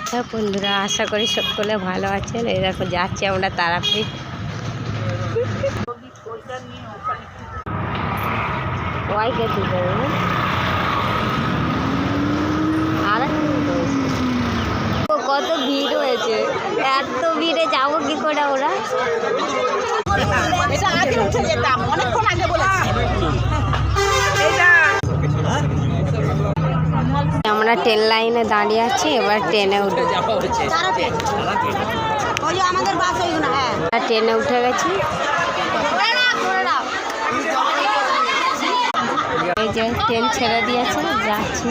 হ্যাঁ বন্ধুরা, আশা করি সকলে ভালো আছেন। এই দেখো যাচ্ছি আমরা তারাপীঠ। কত ভিড় হয়েছে, এত ভিড়ে যাবো কি করে ওরা? আমরা ট্রেন লাইনে দাঁড়িয়ে আছি, এবার ট্রেনে উঠে ট্রেনে উঠে গেছি। এই যে ট্রেন ছেড়ে দিয়েছে, যাচ্ছি।